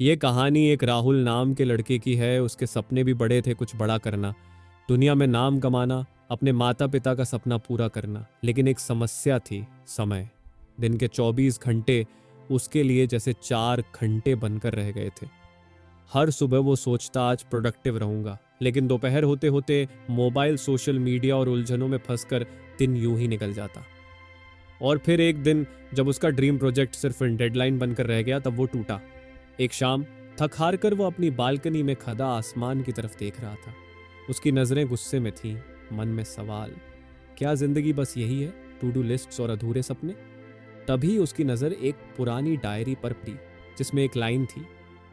ये कहानी एक राहुल नाम के लड़के की है। उसके सपने भी बड़े थे, कुछ बड़ा करना, दुनिया में नाम कमाना, अपने माता पिता का सपना पूरा करना। लेकिन एक समस्या थी, समय। दिन के 24 घंटे उसके लिए जैसे 4 घंटे बनकर रह गए थे। हर सुबह वो सोचता आज प्रोडक्टिव रहूंगा, लेकिन दोपहर होते होते मोबाइल, सोशल मीडिया और उलझनों में फंसकर दिन यूं ही निकल जाता। और फिर एक दिन जब उसका ड्रीम प्रोजेक्ट सिर्फ डेडलाइन बनकर रह गया, तब वो टूटा। एक शाम थक हार कर वो अपनी बालकनी में खड़ा आसमान की तरफ देख रहा था। उसकी नजरें गुस्से में थीं, मन में सवाल, क्या जिंदगी बस यही है, टू डू लिस्ट्स और अधूरे सपने? तभी उसकी नजर एक पुरानी डायरी पर पड़ी, जिसमें एक लाइन थी,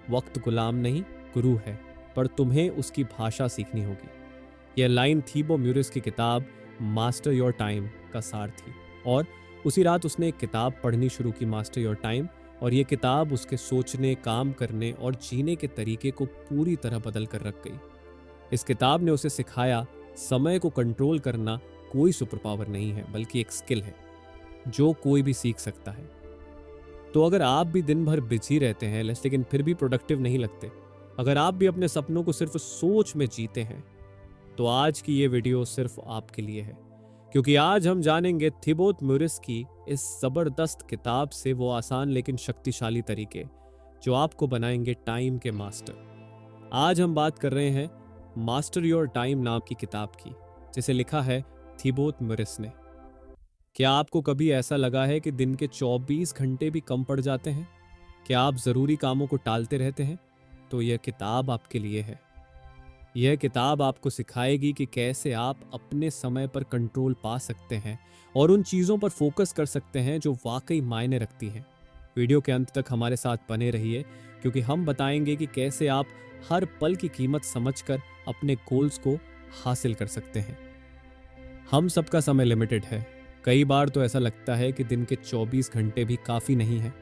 वक्त गुलाम नहीं गुरु है, पर तुम्हें उसकी भाषा सीखनी होगी। यह लाइन थीबो म्यूरिस की किताब मास्टर योर टाइम का सार थी। और उसी रात उसने एक किताब पढ़नी शुरू की, मास्टर योर टाइम। और यह किताब उसके सोचने, काम करने और जीने के तरीके को पूरी तरह बदल कर रख गई। इस किताब ने उसे सिखाया, समय को कंट्रोल करना कोई सुपर पावर नहीं है, बल्कि एक स्किल है जो कोई भी सीख सकता है। तो अगर आप भी दिन भर बिजी रहते हैं लेकिन फिर भी प्रोडक्टिव नहीं लगते, अगर आप भी अपने सपनों को सिर्फ सोच में जीते हैं, तो आज की ये वीडियो सिर्फ आपके लिए है। क्योंकि आज हम जानेंगे थिबोत म्यूरिस की इस जबरदस्त किताब से वो आसान लेकिन शक्तिशाली तरीके जो आपको बनाएंगे टाइम के मास्टर। आज हम बात कर रहे हैं मास्टर योर टाइम नाम की किताब की, जिसे लिखा है थिबोत म्यूरिस ने। क्या आपको कभी ऐसा लगा है कि दिन के 24 घंटे भी कम पड़ जाते हैं? क्या आप जरूरी कामों को टालते रहते हैं? तो यह किताब आपके लिए है। यह किताब आपको सिखाएगी कि कैसे आप अपने समय पर कंट्रोल पा सकते हैं और उन चीज़ों पर फोकस कर सकते हैं जो वाकई मायने रखती हैं। वीडियो के अंत तक हमारे साथ बने रहिए, क्योंकि हम बताएंगे कि कैसे आप हर पल की कीमत समझकर अपने गोल्स को हासिल कर सकते हैं। हम सबका समय लिमिटेड है। कई बार तो ऐसा लगता है कि दिन के 24 घंटे भी काफ़ी नहीं है।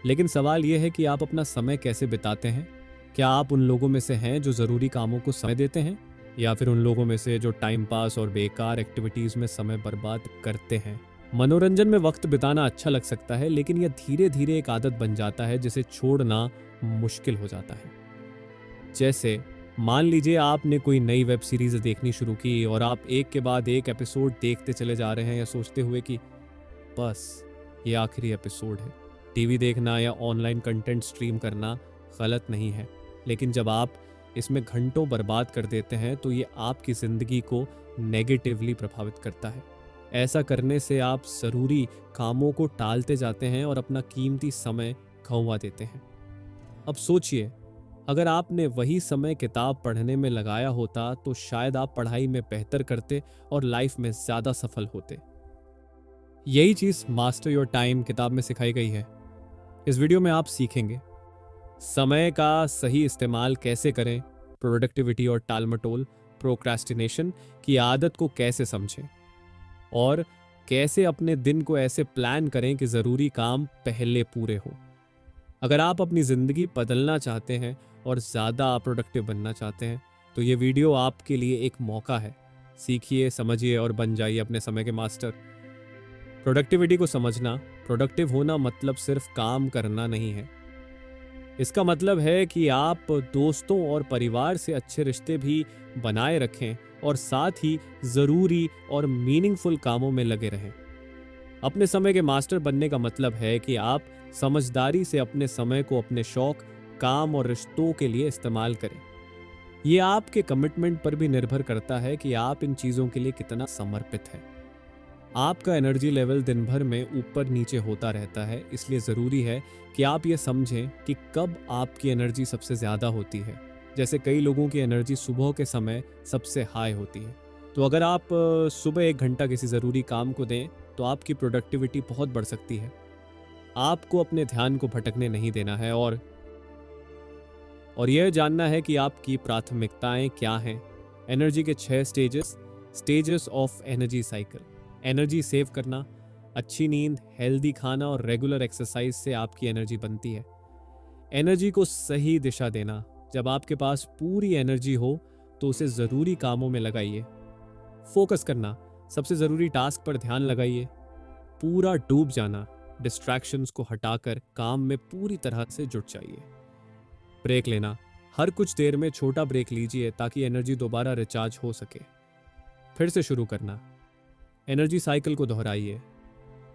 लेकिन सवाल यह है कि आप अपना समय कैसे बिताते हैं? क्या आप उन लोगों में से हैं जो ज़रूरी कामों को समय देते हैं, या फिर उन लोगों में से जो टाइम पास और बेकार एक्टिविटीज़ में समय बर्बाद करते हैं? मनोरंजन में वक्त बिताना अच्छा लग सकता है, लेकिन यह धीरे धीरे एक आदत बन जाता है जिसे छोड़ना मुश्किल हो जाता है। जैसे मान लीजिए आपने कोई नई वेब सीरीज देखनी शुरू की और आप एक के बाद एक एपिसोड देखते चले जा रहे हैं, या सोचते हुए कि बस ये आखिरी एपिसोड है। टीवी देखना या ऑनलाइन कंटेंट स्ट्रीम करना गलत नहीं है, लेकिन जब आप इसमें घंटों बर्बाद कर देते हैं तो ये आपकी ज़िंदगी को नेगेटिवली प्रभावित करता है। ऐसा करने से आप ज़रूरी कामों को टालते जाते हैं और अपना कीमती समय गंवा देते हैं। अब सोचिए, अगर आपने वही समय किताब पढ़ने में लगाया होता तो शायद आप पढ़ाई में बेहतर करते और लाइफ में ज़्यादा सफल होते। यही चीज़ मास्टर योर टाइम किताब में सिखाई गई है। इस वीडियो में आप सीखेंगे समय का सही इस्तेमाल कैसे करें, प्रोडक्टिविटी और टालमटोल, प्रोक्रास्टिनेशन की आदत को कैसे समझें, और कैसे अपने दिन को ऐसे प्लान करें कि ज़रूरी काम पहले पूरे हों। अगर आप अपनी ज़िंदगी बदलना चाहते हैं और ज़्यादा प्रोडक्टिव बनना चाहते हैं, तो ये वीडियो आपके लिए एक मौका है। सीखिए, समझिए और बन जाइए अपने समय के मास्टर। प्रोडक्टिविटी को समझना, प्रोडक्टिव होना मतलब सिर्फ काम करना नहीं है। इसका मतलब है कि आप दोस्तों और परिवार से अच्छे रिश्ते भी बनाए रखें और साथ ही ज़रूरी और मीनिंगफुल कामों में लगे रहें। अपने समय के मास्टर बनने का मतलब है कि आप समझदारी से अपने समय को अपने शौक, काम और रिश्तों के लिए इस्तेमाल करें। ये आपके कमिटमेंट पर भी निर्भर करता है कि आप इन चीज़ों के लिए कितना समर्पित हैं। आपका एनर्जी लेवल दिन भर में ऊपर नीचे होता रहता है, इसलिए ज़रूरी है कि आप ये समझें कि कब आपकी एनर्जी सबसे ज़्यादा होती है। जैसे कई लोगों की एनर्जी सुबह के समय सबसे हाई होती है। तो अगर आप सुबह 1 घंटा किसी ज़रूरी काम को दें तो आपकी प्रोडक्टिविटी बहुत बढ़ सकती है। आपको अपने ध्यान को भटकने नहीं देना है, और यह जानना है कि आपकी प्राथमिकताएं क्या हैं। एनर्जी के 6 stages of energy cycle. Energy save करना, अच्छी नींद, हेल्दी खाना और रेगुलर एक्सरसाइज से आपकी एनर्जी बनती है। एनर्जी को सही दिशा देना, जब आपके पास पूरी एनर्जी हो तो उसे ज़रूरी कामों में लगाइए। फोकस करना, सबसे ज़रूरी टास्क पर ध्यान लगाइए। पूरा डूब जाना, डिस्ट्रैक्शंस को हटाकर काम में पूरी तरह से जुट जाइए। ब्रेक लेना, हर कुछ देर में छोटा ब्रेक लीजिए ताकि एनर्जी दोबारा रिचार्ज हो सके। फिर से शुरू करना, एनर्जी साइकिल को दोहराइए।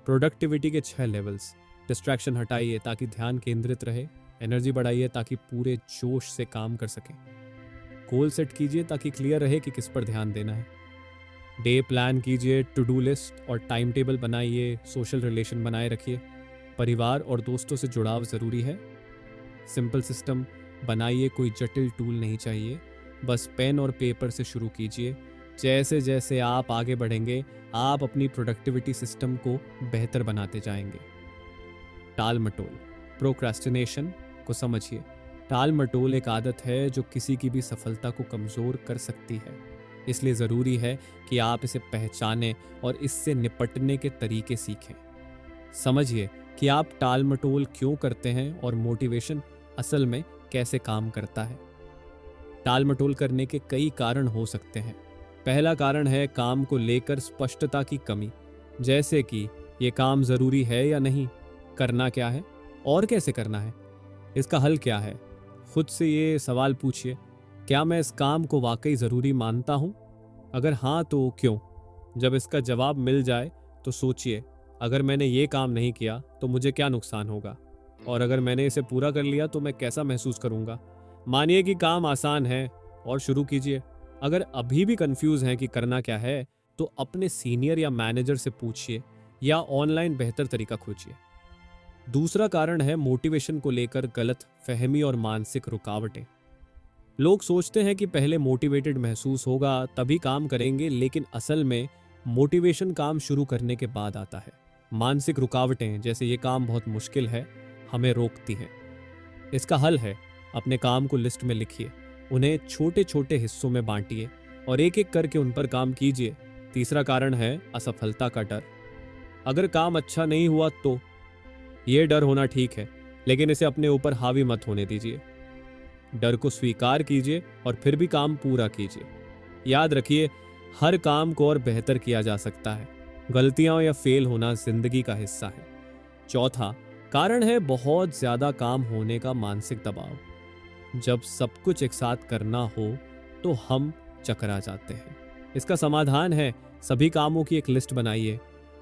प्रोडक्टिविटी के 6 लेवल्स, डिस्ट्रैक्शन हटाइए ताकि ध्यान केंद्रित रहे, एनर्जी बढ़ाइए ताकि पूरे जोश से काम कर सकें, गोल सेट कीजिए ताकि क्लियर रहे कि किस पर ध्यान देना है, डे प्लान कीजिए, टू डू लिस्ट और टाइम टेबल बनाइए, सोशल रिलेशन बनाए रखिए, परिवार और दोस्तों से जुड़ाव ज़रूरी है, सिंपल सिस्टम बनाइए, कोई जटिल टूल नहीं चाहिए, बस पेन और पेपर से शुरू कीजिए। जैसे जैसे आप आगे बढ़ेंगे आप अपनी प्रोडक्टिविटी सिस्टम को बेहतर बनाते जाएंगे। टाल मटोल, प्रोक्रेस्टिनेशन को समझिए। टाल मटोल एक आदत है जो किसी की भी सफलता को कमज़ोर कर सकती है, इसलिए ज़रूरी है कि आप इसे पहचानें और इससे निपटने के तरीके सीखें। समझिए कि आप टाल मटोल क्यों करते हैं और मोटिवेशन असल में कैसे काम करता है। टाल मटोल करने के कई कारण हो सकते हैं। पहला कारण है काम को लेकर स्पष्टता की कमी, जैसे कि ये काम ज़रूरी है या नहीं, करना क्या है और कैसे करना है, इसका हल क्या है। खुद से ये सवाल पूछिए, क्या मैं इस काम को वाकई ज़रूरी मानता हूँ? अगर हाँ तो क्यों? जब इसका जवाब मिल जाए तो सोचिए, अगर मैंने ये काम नहीं किया तो मुझे क्या नुकसान होगा, और अगर मैंने इसे पूरा कर लिया तो मैं कैसा महसूस करूँगा। मानिए कि काम आसान है और शुरू कीजिए। अगर अभी भी कंफ्यूज हैं कि करना क्या है तो अपने सीनियर या मैनेजर से पूछिए या ऑनलाइन बेहतर तरीका खोजिए। दूसरा कारण है मोटिवेशन को लेकर गलत फहमी और मानसिक रुकावटें। लोग सोचते हैं कि पहले मोटिवेटेड महसूस होगा तभी काम करेंगे, लेकिन असल में मोटिवेशन काम शुरू करने के बाद आता है। मानसिक रुकावटें जैसे ये काम बहुत मुश्किल है हमें रोकती हैं। इसका हल है, अपने काम को लिस्ट में लिखिए, उन्हें छोटे छोटे हिस्सों में बांटिए और एक एक करके उन पर काम कीजिए। तीसरा कारण है असफलता का डर। अगर काम अच्छा नहीं हुआ तो ये डर होना ठीक है, लेकिन इसे अपने ऊपर हावी मत होने दीजिए। डर को स्वीकार कीजिए और फिर भी काम पूरा कीजिए। याद रखिए, हर काम को और बेहतर किया जा सकता है। गलतियां या फेल होना जिंदगी का हिस्सा है। चौथा कारण है बहुत ज्यादा काम होने का मानसिक दबाव। जब सब कुछ एक साथ करना हो तो हम चकरा जाते हैं। इसका समाधान है, सभी कामों की एक लिस्ट बनाइए,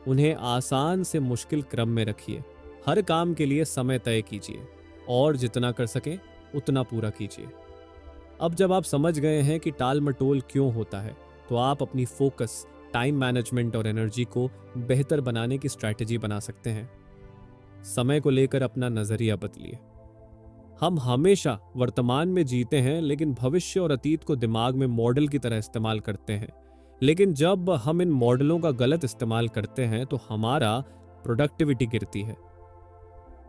उन्हें आसान से मुश्किल क्रम में रखिए, हर काम के लिए समय तय कीजिए और जितना कर सकें उतना पूरा कीजिए। अब जब आप समझ गए हैं कि टाल मटोल क्यों होता है, तो आप अपनी फोकस, टाइम मैनेजमेंट और एनर्जी को बेहतर बनाने की स्ट्रैटेजी बना सकते हैं। समय को लेकर अपना नजरिया बदलिए। हम हमेशा वर्तमान में जीते हैं, लेकिन भविष्य और अतीत को दिमाग में मॉडल की तरह इस्तेमाल करते हैं। लेकिन जब हम इन मॉडलों का गलत इस्तेमाल करते हैं तो हमारा प्रोडक्टिविटी गिरती है।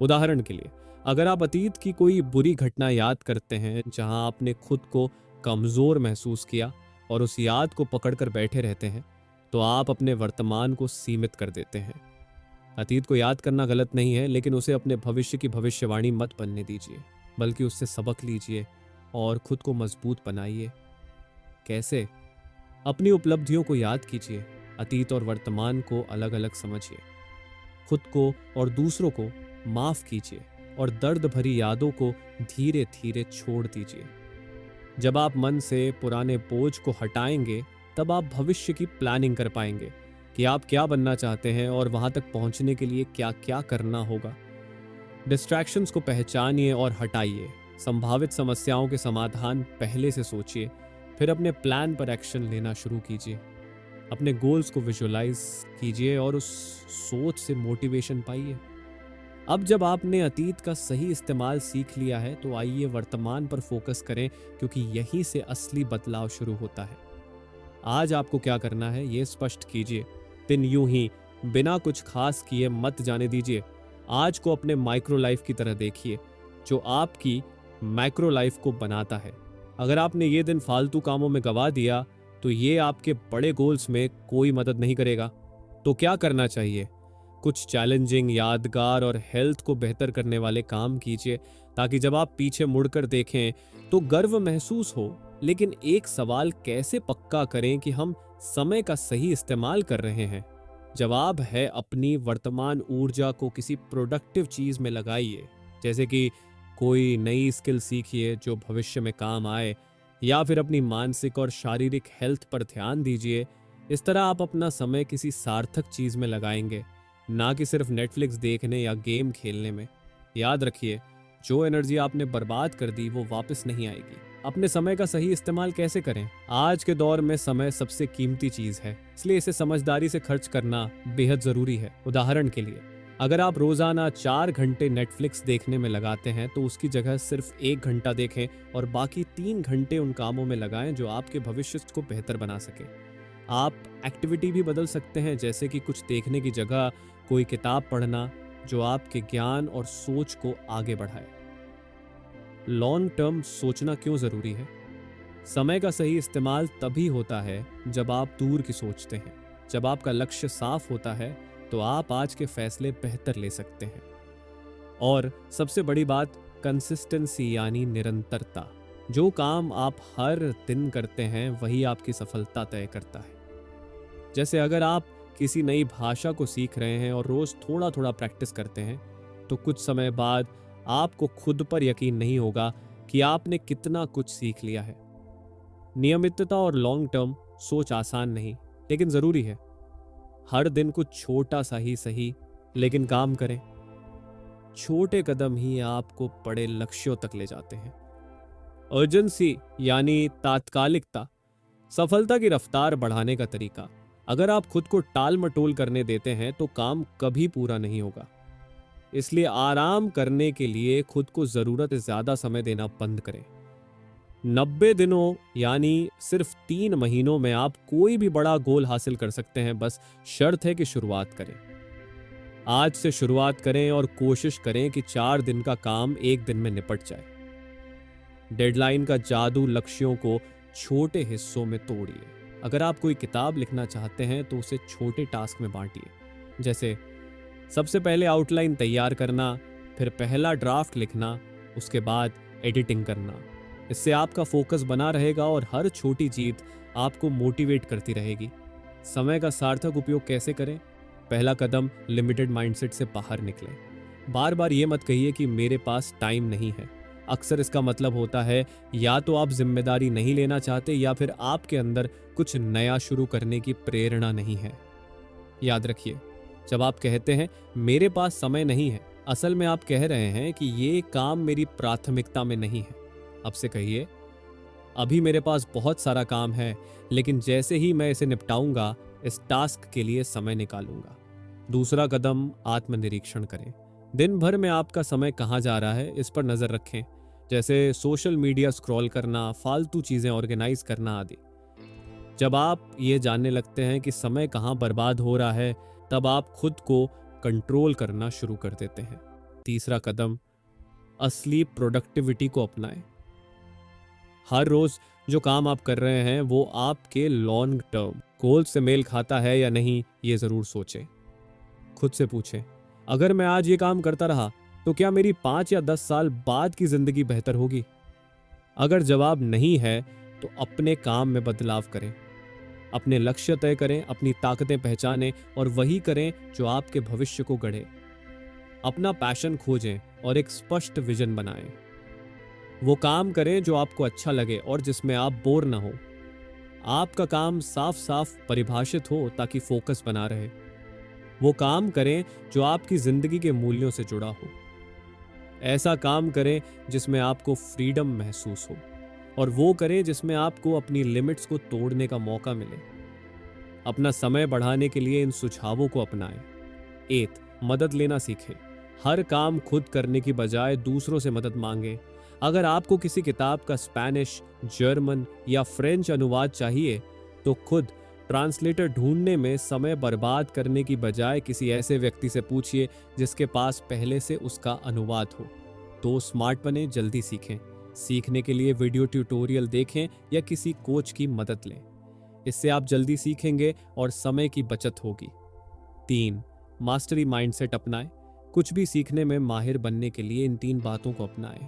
उदाहरण के लिए, अगर आप अतीत की कोई बुरी घटना याद करते हैं जहां आपने खुद को कमजोर महसूस किया और उस याद को पकड़कर बैठे रहते हैं, तो आप अपने वर्तमान को सीमित कर देते हैं। अतीत को याद करना गलत नहीं है, लेकिन उसे अपने भविष्य की भविष्यवाणी मत बनने दीजिए, बल्कि उससे सबक लीजिए और खुद को मजबूत बनाइए। कैसे? अपनी उपलब्धियों को याद कीजिए, अतीत और वर्तमान को अलग अलग समझिए, खुद को और दूसरों को माफ कीजिए और दर्द भरी यादों को धीरे धीरे छोड़ दीजिए। जब आप मन से पुराने बोझ को हटाएंगे तब आप भविष्य की प्लानिंग कर पाएंगे कि आप क्या बनना चाहते हैं और वहां तक पहुंचने के लिए क्या क्या करना होगा। डिस्ट्रैक्शंस को पहचानिए और हटाइए। संभावित समस्याओं के समाधान पहले से सोचिए, फिर अपने प्लान पर एक्शन लेना शुरू कीजिए। अपने गोल्स को विजुअलाइज कीजिए और उस सोच से मोटिवेशन पाइए। अब जब आपने अतीत का सही इस्तेमाल सीख लिया है तो आइए वर्तमान पर फोकस करें, क्योंकि यहीं से असली बदलाव शुरू होता है। आज आपको क्या करना है ये स्पष्ट कीजिए। दिन यूं ही बिना कुछ खास किए मत जाने दीजिए। आज को अपने माइक्रो लाइफ की तरह देखिए, जो आपकी मैक्रो लाइफ को बनाता है। अगर आपने ये दिन फालतू कामों में गवा दिया तो ये आपके बड़े गोल्स में कोई मदद नहीं करेगा। तो क्या करना चाहिए? कुछ चैलेंजिंग, यादगार और हेल्थ को बेहतर करने वाले काम कीजिए, ताकि जब आप पीछे मुड़कर देखें तो गर्व महसूस हो। लेकिन एक सवाल कैसे पक्का करें कि हम समय का सही इस्तेमाल कर रहे हैं? जवाब है, अपनी वर्तमान ऊर्जा को किसी प्रोडक्टिव चीज में लगाइए, जैसे कि कोई नई स्किल सीखिए जो भविष्य में काम आए, या फिर अपनी मानसिक और शारीरिक हेल्थ पर ध्यान दीजिए। इस तरह आप अपना समय किसी सार्थक चीज में लगाएंगे, ना कि सिर्फ नेटफ्लिक्स देखने या गेम खेलने में। याद रखिए, जो एनर्जी आपने बर्बाद कर दी वो वापस नहीं आएगी। अपने समय का सही इस्तेमाल कैसे करें? आज के दौर में समय सबसे कीमती चीज है, इसलिए इसे समझदारी से खर्च करना बेहद जरूरी है। उदाहरण के लिए, अगर आप रोजाना 4 घंटे नेटफ्लिक्स देखने में लगाते हैं तो उसकी जगह सिर्फ 1 घंटा देखें और बाकी 3 घंटे उन कामों में लगाएं जो आपके भविष्य को बेहतर बना सके। आप एक्टिविटी भी बदल सकते हैं, जैसे कि कुछ देखने की जगह कोई किताब पढ़ना जो आपके ज्ञान और सोच को आगे बढ़ाए। लॉन्ग टर्म सोचना क्यों जरूरी है? समय का सही इस्तेमाल तभी होता है जब आप दूर की सोचते हैं। जब आपका लक्ष्य साफ होता है तो आप आज के फैसले बेहतर ले सकते हैं। और सबसे बड़ी बात, कंसिस्टेंसी यानी निरंतरता। जो काम आप हर दिन करते हैं वही आपकी सफलता तय करता है। जैसे अगर आप किसी नई भाषा को सीख रहे हैं और रोज थोड़ा थोड़ा प्रैक्टिस करते हैं तो कुछ समय बाद आपको खुद पर यकीन नहीं होगा कि आपने कितना कुछ सीख लिया है। नियमितता और लॉन्ग टर्म सोच आसान नहीं, लेकिन जरूरी है। हर दिन कुछ छोटा सा ही सही, लेकिन काम करें। छोटे कदम ही आपको बड़े लक्ष्यों तक ले जाते हैं। अर्जेंसी यानी तात्कालिकता, सफलता की रफ्तार बढ़ाने का तरीका। अगर आप खुद को टाल मटोल करने देते हैं तो काम कभी पूरा नहीं होगा। इसलिए आराम करने के लिए खुद को जरूरत से ज्यादा समय देना बंद करें। 90 दिनों यानी सिर्फ 3 महीनों में आप कोई भी बड़ा गोल हासिल कर सकते हैं। बस शर्त है कि शुरुआत करें। आज से शुरुआत करें और कोशिश करें कि 4 दिन का काम 1 दिन में निपट जाए। डेडलाइन का जादू, लक्ष्यों को छोटे हिस्सों में तोड़िए। अगर आप कोई किताब लिखना चाहते हैं तो उसे छोटे टास्क में बांटिए। जैसे सबसे पहले आउटलाइन तैयार करना, फिर पहला ड्राफ्ट लिखना, उसके बाद एडिटिंग करना। इससे आपका फोकस बना रहेगा और हर छोटी जीत आपको मोटिवेट करती रहेगी। समय का सार्थक उपयोग कैसे करें? पहला कदम, लिमिटेड माइंडसेट से बाहर निकलें। बार बार ये मत कहिए कि मेरे पास टाइम नहीं है। अक्सर इसका मतलब होता है या तो आप जिम्मेदारी नहीं लेना चाहते या फिर आपके अंदर कुछ नया शुरू करने की प्रेरणा नहीं है। याद रखिए, जब आप कहते हैं मेरे पास समय नहीं है, असल में आप कह रहे हैं कि ये काम मेरी प्राथमिकता में नहीं है। अब से कहिए, अभी मेरे पास बहुत सारा काम है, लेकिन जैसे ही मैं इसे निपटाऊंगा, इस टास्क के लिए समय निकालूंगा। दूसरा कदम, आत्मनिरीक्षण करें। दिन भर में आपका समय कहाँ जा रहा है, इस पर नजर रखें। जैसे सोशल मीडिया स्क्रॉल करना, फालतू चीजें ऑर्गेनाइज करना आदि। जब आप ये जानने लगते हैं कि समय कहाँ बर्बाद हो रहा है, तब आप खुद को कंट्रोल करना शुरू कर देते हैं। तीसरा कदम, असली प्रोडक्टिविटी को अपनाएं। हर रोज जो काम आप कर रहे हैं वो आपके लॉन्ग टर्म गोल से मेल खाता है या नहीं, ये जरूर सोचें। खुद से पूछें, अगर मैं आज ये काम करता रहा तो क्या मेरी 5 या 10 साल बाद की जिंदगी बेहतर होगी? अगर जवाब नहीं है तो अपने काम में बदलाव करें। अपने लक्ष्य तय करें, अपनी ताकतें पहचानें और वही करें जो आपके भविष्य को गढ़े। अपना पैशन खोजें और एक स्पष्ट विजन बनाएं। वो काम करें जो आपको अच्छा लगे और जिसमें आप बोर ना हो। आपका काम साफ साफ परिभाषित हो ताकि फोकस बना रहे। वो काम करें जो आपकी जिंदगी के मूल्यों से जुड़ा हो। ऐसा काम करें जिसमें आपको फ्रीडम महसूस हो, और वो करें जिसमें आपको अपनी लिमिट्स को तोड़ने का मौका मिले। अपना समय बढ़ाने के लिए इन सुझावों को अपनाएं। 1, मदद लेना सीखें। हर काम खुद करने की बजाय दूसरों से मदद मांगें। अगर आपको किसी किताब का स्पेनिश, जर्मन या फ्रेंच अनुवाद चाहिए तो खुद ट्रांसलेटर ढूंढने में समय बर्बाद करने की बजाय किसी ऐसे व्यक्ति से पूछिए जिसके पास पहले से उसका अनुवाद हो। तो स्मार्ट बने, जल्दी सीखें। सीखने के लिए वीडियो ट्यूटोरियल देखें या किसी कोच की मदद लें। इससे आप जल्दी सीखेंगे और समय की बचत होगी। 3, मास्टरी माइंडसेट अपनाएं। कुछ भी सीखने में माहिर बनने के लिए इन 3 बातों को अपनाएं।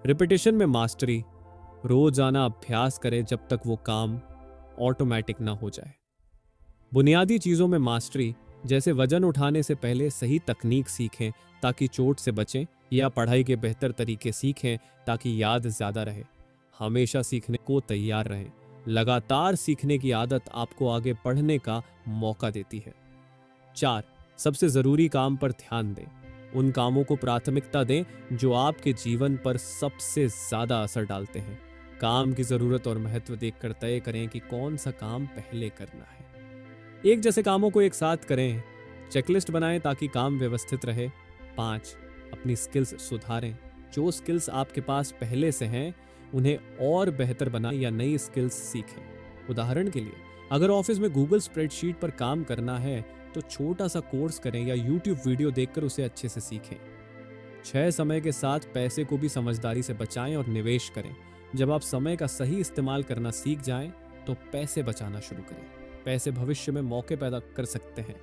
रिपीटेशन में मास्टरी, रोजाना अभ्यास करें जब तक वो काम ऑटोमेटिक ना हो जाए। बुनियादी चीजों में मास्टरी, जैसे वजन उठाने से पहले सही तकनीक सीखें ताकि चोट से बचें या पढ़ाई के बेहतर तरीके सीखें ताकि याद ज़्यादा रहे। हमेशा सीखने को तैयार रहें। लगातार सीखने की आदत आपको आगे बढ़ने का मौका देती है। 4, सबसे ज़रूरी काम पर ध्यान दें। उन कामों को प्राथमिकता दें जो आपके जीवन पर सबसे ज़्यादा असर डालते हैं। काम की ज़रूरत और महत्व देखकर तय करें कि कौन सा काम पहले करना है। एक जैसे कामों को एक साथ करें। चेकलिस्ट बनाएं ताकि काम व्यवस्थित रहे। 5, अपनी स्किल्स सुधारें। जो स्किल्स आपके पास पहले से हैं उन्हें और बेहतर बनाएं या नई स्किल्स सीखें। उदाहरण के लिए, अगर ऑफिस में गूगल स्प्रेडशीट पर काम करना है तो छोटा सा कोर्स करें या यूट्यूब वीडियो देखकर उसे अच्छे से सीखें। 6, समय के साथ पैसे को भी समझदारी से बचाएं और निवेश करें। जब आप समय का सही इस्तेमाल करना सीख जाएं तो पैसे बचाना शुरू करें। पैसे भविष्य में मौके पैदा कर सकते हैं।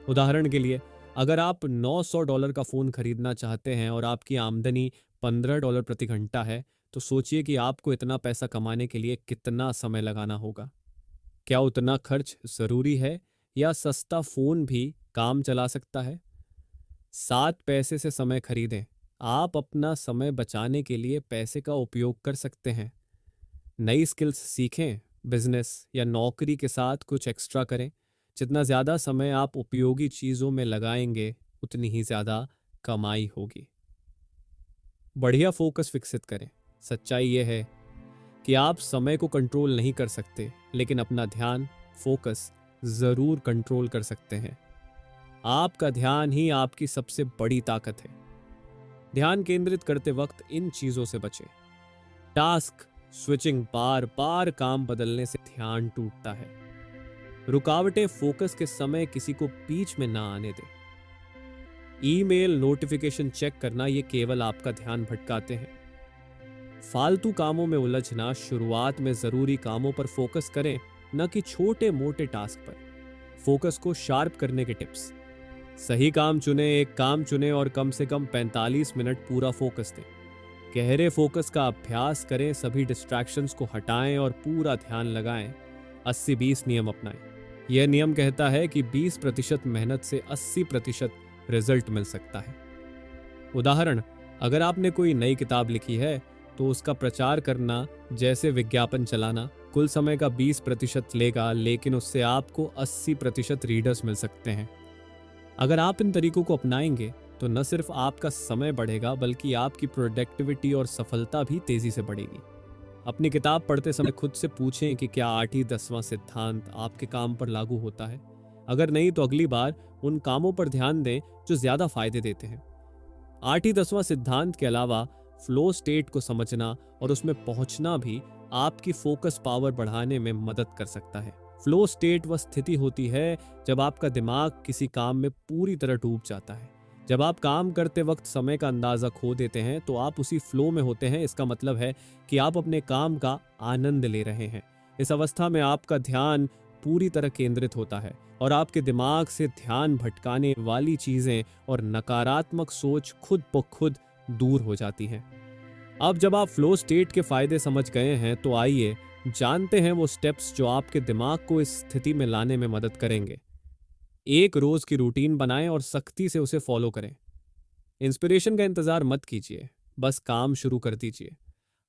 उदाहरण के लिए, अगर आप $900 का फोन खरीदना चाहते हैं और आपकी आमदनी $15 प्रति घंटा है, तो सोचिए कि आपको इतना पैसा कमाने के लिए कितना समय लगाना होगा। क्या उतना खर्च जरूरी है या सस्ता फोन भी काम चला सकता है? 7, पैसे से समय खरीदें। आप अपना समय बचाने के लिए पैसे का उपयोग कर सकते हैं। नई स्किल्स सीखें, बिजनेस या नौकरी के साथ कुछ एक्स्ट्रा करें। जितना ज़्यादा समय आप उपयोगी चीज़ों में लगाएंगे उतनी ही ज़्यादा कमाई होगी। बढ़िया फोकस विकसित करें। सच्चाई यह है कि आप समय को कंट्रोल नहीं कर सकते, लेकिन अपना ध्यान, फोकस ज़रूर कंट्रोल कर सकते हैं। आपका ध्यान ही आपकी सबसे बड़ी ताकत है। ध्यान केंद्रित करते वक्त इन चीज़ों से बचें। टास्क स्विचिंग, बार बार काम बदलने से ध्यान टूटता है। रुकावटें फोकस के समय किसी को बीच में ना आने दें। ईमेल नोटिफिकेशन चेक करना ये केवल आपका ध्यान भटकाते हैं। फालतू कामों में उलझना, शुरुआत में जरूरी कामों पर फोकस करें, न कि छोटे मोटे टास्क पर। फोकस को शार्प करने के टिप्स: सही काम चुनें, एक काम चुनें और कम से कम 45 मिनट पूरा फोकस दें। गहरे फोकस का अभ्यास करें, सभी डिस्ट्रैक्शंस को हटाएं और पूरा ध्यान लगाएं। 80-20 नियम अपनाएं। यह नियम कहता है कि 20% मेहनत से 80% रिजल्ट मिल सकता है। उदाहरण, अगर आपने कोई नई किताब लिखी है तो उसका प्रचार करना जैसे विज्ञापन चलाना कुल समय का 20% लेगा, लेकिन उससे आपको 80% रीडर्स मिल सकते हैं। अगर आप इन तरीकों को अपनाएंगे तो न सिर्फ आपका समय बढ़ेगा बल्कि आपकी प्रोडक्टिविटी और सफलता भी तेजी से बढ़ेगी। अपनी किताब पढ़ते समय खुद से पूछें कि क्या 8ही 10वां सिद्धांत आपके काम पर लागू होता है। अगर नहीं तो अगली बार उन कामों पर ध्यान दें जो ज्यादा फायदे देते हैं। 8ही 10वां सिद्धांत के अलावा फ्लो स्टेट को समझना और उसमें पहुंचना भी आपकी फोकस पावर बढ़ाने में मदद कर सकता है। फ्लो स्टेट वह स्थिति होती है जब आपका दिमाग किसी काम में पूरी तरह डूब जाता है। जब आप काम करते वक्त समय का अंदाजा खो देते हैं तो आप उसी फ्लो में होते हैं। इसका मतलब है कि आप अपने काम का आनंद ले रहे हैं। इस अवस्था में आपका ध्यान पूरी तरह केंद्रित होता है और आपके दिमाग से ध्यान भटकाने वाली चीजें और नकारात्मक सोच खुद ब खुद दूर हो जाती हैं। अब जब आप फ्लो स्टेट के फायदे समझ गए हैं तो आइए जानते हैं वो स्टेप्स जो आपके दिमाग को इस स्थिति में लाने में मदद करेंगे। एक रोज की रूटीन बनाएं और सख्ती से उसे फॉलो करें। इंस्पिरेशन का इंतजार मत कीजिए, बस काम शुरू कर दीजिए।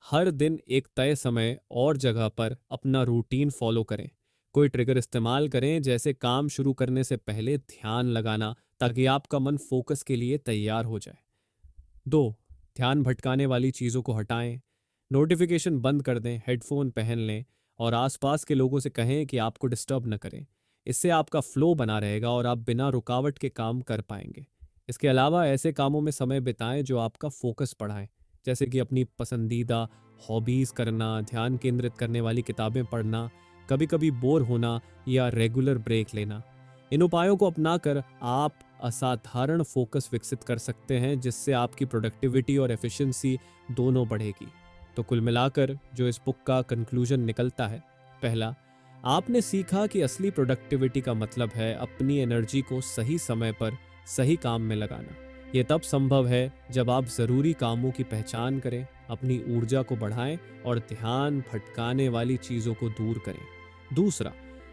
हर दिन एक तय समय और जगह पर अपना रूटीन फॉलो करें। कोई ट्रिगर इस्तेमाल करें, जैसे काम शुरू करने से पहले ध्यान लगाना, ताकि आपका मन फोकस के लिए तैयार हो जाए। 2, ध्यान भटकाने वाली चीज़ों को हटाएं। नोटिफिकेशन बंद कर दें, हेडफोन पहन लें और आसपास के लोगों से कहें कि आपको डिस्टर्ब न करें। इससे आपका फ्लो बना रहेगा और आप बिना रुकावट के काम कर पाएंगे। इसके अलावा ऐसे कामों में समय बिताएं जो आपका फोकस बढ़ाएं, जैसे कि अपनी पसंदीदा हॉबीज़ करना, ध्यान केंद्रित करने वाली किताबें पढ़ना, कभी कभी बोर होना या रेगुलर ब्रेक लेना। इन उपायों को अपनाकर आप असाधारण फोकस विकसित कर सकते हैं, जिससे आपकी प्रोडक्टिविटी और एफिशिएंसी दोनों बढ़ेगी। तो कुल मिलाकर जो इस बुक का कंक्लूजन निकलता है, पहला, आपने सीखा कि असली प्रोडक्टिविटी का मतलब है अपनी एनर्जी को सही समय पर सही काम में लगाना। यह तब संभव है जब आप ज़रूरी कामों की पहचान करें, अपनी ऊर्जा को बढ़ाएं और ध्यान भटकाने वाली चीज़ों को दूर करें। दूसरा,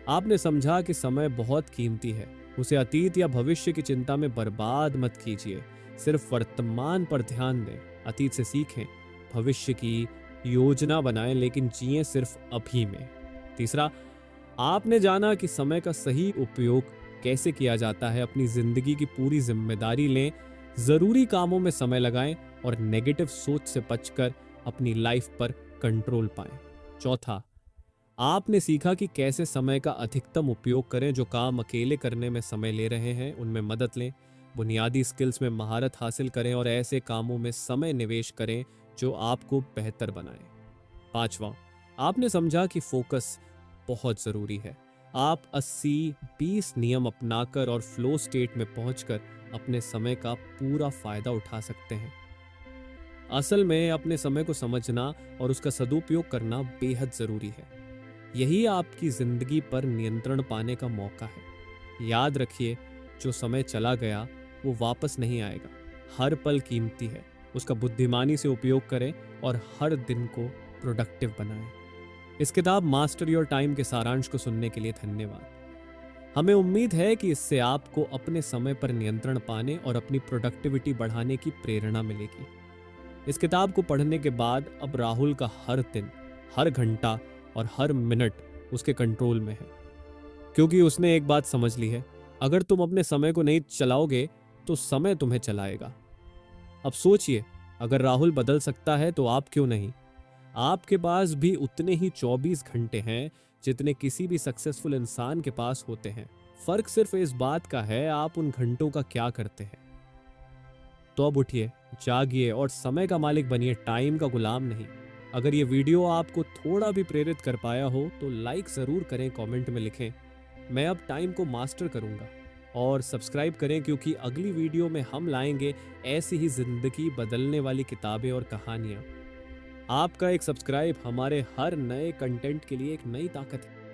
आपने समझा कि समय बहुत कीमती है, उसे अतीत या भविष्य की चिंता में बर्बाद मत कीजिए। सिर्फ वर्तमान पर ध्यान दें, अतीत से सीखें, भविष्य की योजना बनाएं, लेकिन जिएं सिर्फ अभी में। तीसरा, आपने जाना कि समय का सही उपयोग कैसे किया जाता है। अपनी जिंदगी की पूरी जिम्मेदारी लें, जरूरी कामों में समय लगाएं और नेगेटिव सोच से बचकर अपनी लाइफ पर कंट्रोल पाएं। चौथा, आपने सीखा कि कैसे समय का अधिकतम उपयोग करें। जो काम अकेले करने में समय ले रहे हैं उनमें मदद लें, बुनियादी स्किल्स में महारत हासिल करें और ऐसे कामों में समय निवेश करें जो आपको बेहतर बनाएं। पांचवा, आपने समझा कि फोकस बहुत जरूरी है। आप 80-20 नियम अपनाकर और फ्लो स्टेट में पहुंचकर अपने समय का पूरा फायदा उठा सकते हैं। असल में अपने समय को समझना और उसका सदुपयोग करना बेहद जरूरी है। यही आपकी जिंदगी पर नियंत्रण पाने का मौका है। याद रखिए, जो समय चला गया वो वापस नहीं आएगा। हर पल कीमती है, उसका बुद्धिमानी से उपयोग करें और हर दिन को प्रोडक्टिव बनाएं। इस किताब मास्टर योर टाइम के सारांश को सुनने के लिए धन्यवाद। हमें उम्मीद है कि इससे आपको अपने समय पर नियंत्रण पाने और अपनी प्रोडक्टिविटी बढ़ाने की प्रेरणा मिलेगी। इस किताब को पढ़ने के बाद अब राहुल का हर दिन, हर घंटा और हर मिनट उसके कंट्रोल में है, क्योंकि उसने एक बात समझ ली है, अगर तुम अपने समय को नहीं चलाओगे तो समय तुम्हें चलाएगा। अब सोचिए, अगर राहुल बदल सकता है तो आप क्यों नहीं। आपके पास भी उतने ही 24 घंटे हैं जितने किसी भी सक्सेसफुल इंसान के पास होते हैं। फर्क सिर्फ इस बात का है आप उन घंटों का क्या करते हैं। तो अब उठिए, जागिए और समय का मालिक बनिए, टाइम का गुलाम नहीं। अगर ये वीडियो आपको थोड़ा भी प्रेरित कर पाया हो तो लाइक जरूर करें, कमेंट में लिखें मैं अब टाइम को मास्टर करूंगा, और सब्सक्राइब करें क्योंकि अगली वीडियो में हम लाएंगे ऐसी ही जिंदगी बदलने वाली किताबें और कहानियां। आपका एक सब्सक्राइब हमारे हर नए कंटेंट के लिए एक नई ताकत है।